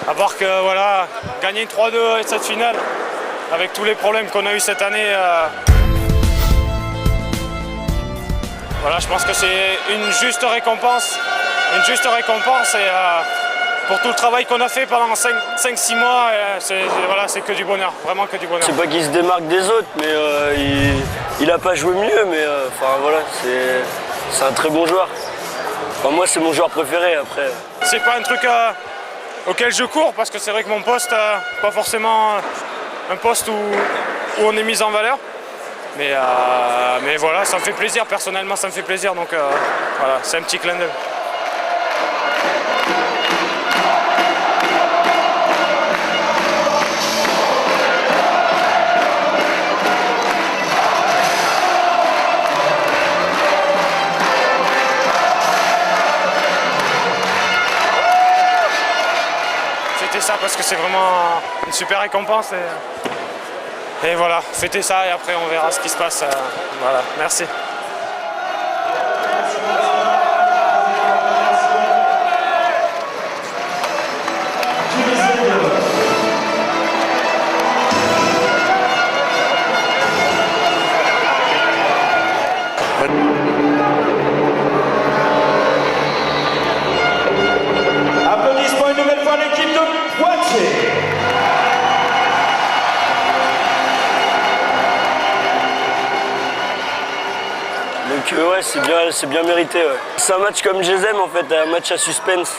À voir que voilà, gagner 3-2 et cette finale, avec tous les problèmes qu'on a eu cette année, voilà, je pense que c'est une juste récompense. Et pour tout le travail qu'on a fait pendant 5-6 mois, c'est que du bonheur, vraiment que du bonheur. C'est pas qu'il se démarque des autres, mais il a pas joué mieux, mais voilà, c'est un très bon joueur. Enfin, moi, c'est mon joueur préféré après. C'est pas un truc auquel je cours, parce que c'est vrai que mon poste, pas forcément un poste où on est mis en valeur. Mais voilà, ça me fait plaisir, personnellement ça me fait plaisir, donc voilà, c'est un petit clin d'œil. C'était ça parce que c'est vraiment une super récompense et voilà, fêtez ça et après on verra ce qui se passe. Voilà, merci. Applaudissements une nouvelle fois à l'équipe de Poitiers. Donc ouais, c'est bien mérité. Ouais. C'est un match comme je les aime en fait, un match à suspense.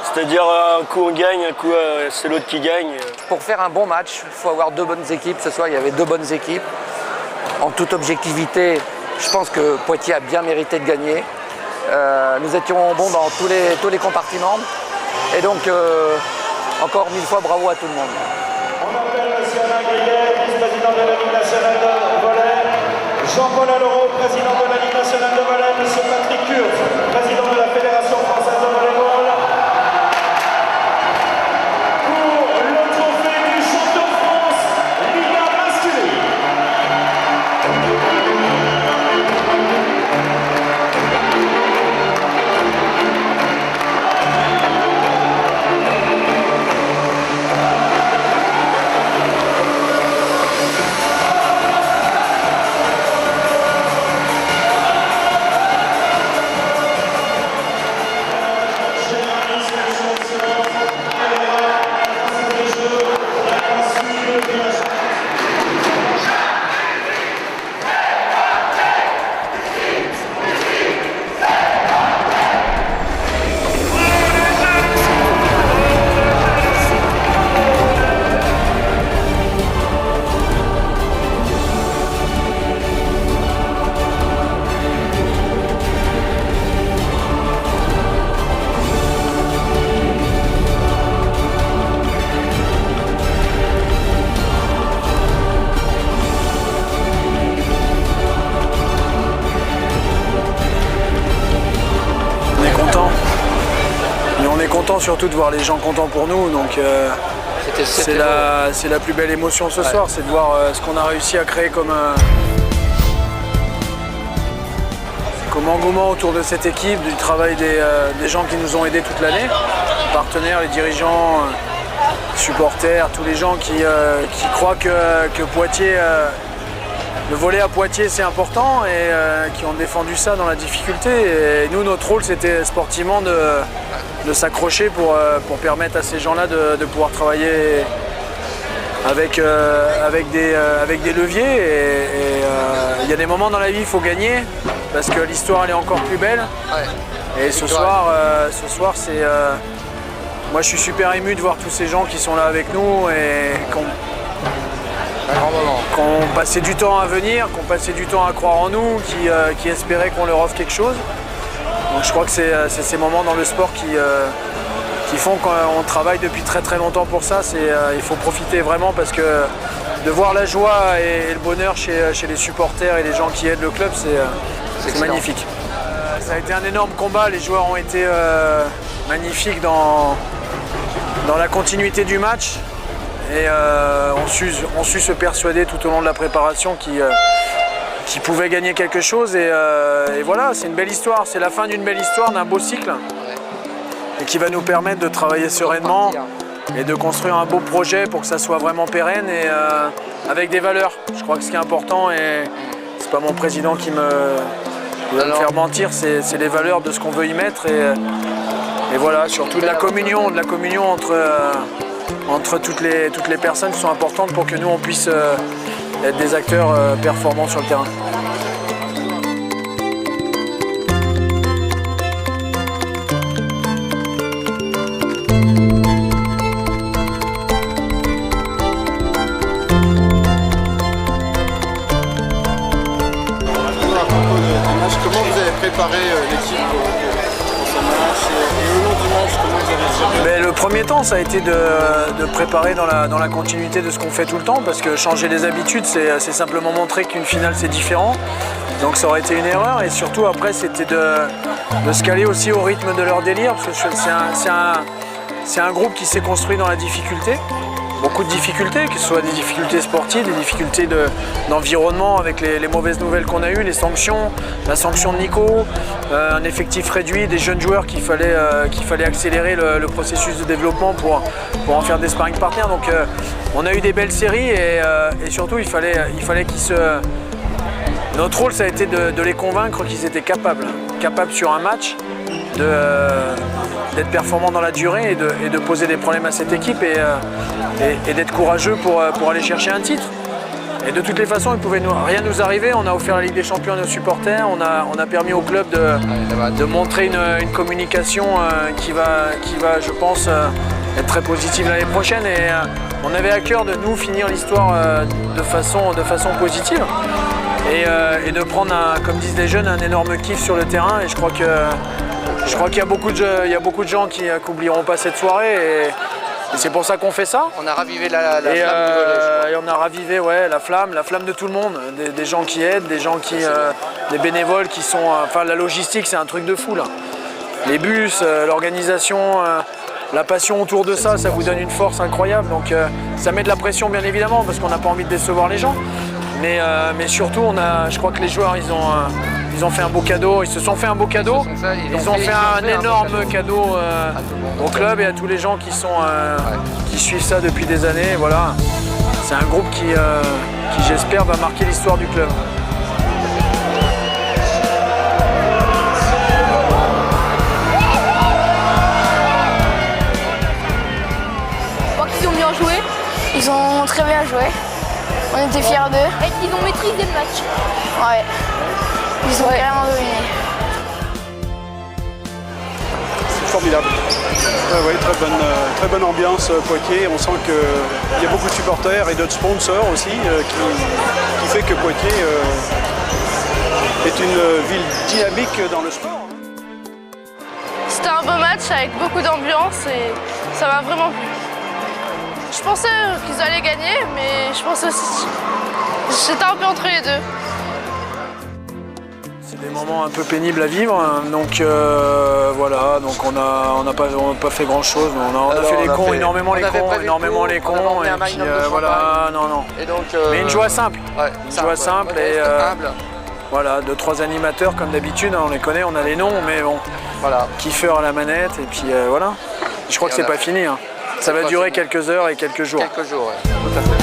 C'est-à-dire un coup on gagne, un coup c'est l'autre qui gagne. Pour faire un bon match, il faut avoir deux bonnes équipes. Ce soir, il y avait deux bonnes équipes. En toute objectivité, je pense que Poitiers a bien mérité de gagner. Nous étions bons dans tous les compartiments. Et donc, encore 1000 fois, bravo à tout le monde. On appelle M. Alain Grillet, vice-président de la Ligue nationale de volley. Jean-Paul Allereau, président de la Ligue nationale de volley. M. Patrick Kurz, président de la Fédération française de volleyball. Pour le trophée du champion de France, Liga masculine. Surtout de voir les gens contents pour nous, donc c'est la plus belle émotion ce soir, c'est de voir ce qu'on a réussi à créer comme engouement autour de cette équipe, du travail des gens qui nous ont aidés toute l'année, les partenaires, les dirigeants, supporters, tous les gens qui croient que Poitiers, le volley à Poitiers c'est important et qui ont défendu ça dans la difficulté. Et nous, notre rôle c'était sportivement de s'accrocher pour permettre à ces gens-là de pouvoir travailler avec des leviers. Et il y a des moments dans la vie, il faut gagner parce que l'histoire elle est encore plus belle. Ouais. Et ce soir c'est... moi je suis super ému de voir tous ces gens qui sont là avec nous et qui ont passé du temps à venir, qui ont passé du temps à croire en nous, qui espéraient qu'on leur offre quelque chose. Donc je crois que c'est ces moments dans le sport qui font qu'on travaille depuis très très longtemps pour ça. Il faut profiter vraiment parce que de voir la joie et le bonheur chez les supporters et les gens qui aident le club, c'est magnifique. Ça a été un énorme combat, les joueurs ont été magnifiques dans la continuité du match et ont su se persuader tout au long de la préparation qui pouvait gagner quelque chose et voilà, c'est une belle histoire, c'est la fin d'une belle histoire, d'un beau cycle et qui va nous permettre de travailler sereinement et de construire un beau projet pour que ça soit vraiment pérenne et avec des valeurs. Je crois que ce qui est important, et c'est pas mon président qui va me faire mentir, c'est les valeurs de ce qu'on veut y mettre et voilà, surtout de la communion entre toutes les personnes qui sont importantes pour que nous on puisse être des acteurs performants sur le terrain. Comment vous avez préparé l'équipe pour ce match et au long du match, comment vous avez géré? Mais le premier temps, ça a été de préparer dans la continuité de ce qu'on fait tout le temps, parce que changer les habitudes, c'est simplement montrer qu'une finale c'est différent. Donc ça aurait été une erreur, et surtout après c'était de se caler aussi au rythme de leur délire, parce que c'est un groupe qui s'est construit dans la difficulté. Beaucoup de difficultés, que ce soit des difficultés sportives, des difficultés d'environnement avec les mauvaises nouvelles qu'on a eues, les sanctions, la sanction de Nico, un effectif réduit, des jeunes joueurs qu'il fallait accélérer le processus de développement pour en faire des sparring partners. Donc on a eu des belles séries et surtout il fallait qu'ils se... Notre rôle ça a été de les convaincre qu'ils étaient capables sur un match d'être performants dans la durée et de poser des problèmes à cette équipe et d'être courageux pour aller chercher un titre. Et de toutes les façons, il ne pouvait rien nous arriver. On a offert la Ligue des Champions à nos supporters, on a permis au club de montrer une communication qui va, je pense, être très positive l'année prochaine. Et on avait à cœur de nous finir l'histoire de façon positive et de prendre, comme disent les jeunes, un énorme kiff sur le terrain. Et je crois qu'il y a beaucoup de gens qui n'oublieront pas cette soirée et c'est pour ça qu'on fait ça. On a ravivé la flamme du volley, et on a ravivé la flamme de tout le monde, des gens qui aident, des bénévoles qui sont... Enfin la logistique c'est un truc de fou là. Les bus, l'organisation, la passion autour de ça vous donne une force incroyable. Donc ça met de la pression bien évidemment parce qu'on n'a pas envie de décevoir les gens. Mais surtout je crois que les joueurs ils ont fait un beau cadeau, ils se sont fait un beau cadeau, ils ont fait un énorme cadeau au club et à tous les gens qui suivent ça depuis des années. Voilà. C'est un groupe qui j'espère va marquer l'histoire du club. Je crois qu'ils ont bien joué, ils ont très bien joué, on était fiers d'eux. Et ils ont maîtrisé le match. Ouais. Ils ont vraiment dominé. C'est formidable. Oui, très bonne ambiance Poitiers. On sent qu'il y a beaucoup de supporters et d'autres sponsors aussi qui fait que Poitiers est une ville dynamique dans le sport. C'était un beau match avec beaucoup d'ambiance et ça m'a vraiment plu. Je pensais qu'ils allaient gagner, mais je pensais aussi... J'étais un peu entre les deux. C'est des moments un peu pénibles à vivre, donc voilà, donc on n'a pas fait grand chose, on a fait les cons, énormément les cons, et puis voilà, non. Et donc, mais une joie simple, simple, et humble. voilà, 2-3 animateurs comme d'habitude, on les connaît, on a les noms, mais bon, voilà. Kiffeur à la manette, et puis voilà. Je crois que c'est pas fini, hein. Ça va durer quelques heures et quelques jours. Quelques jours, ouais. Tout à fait.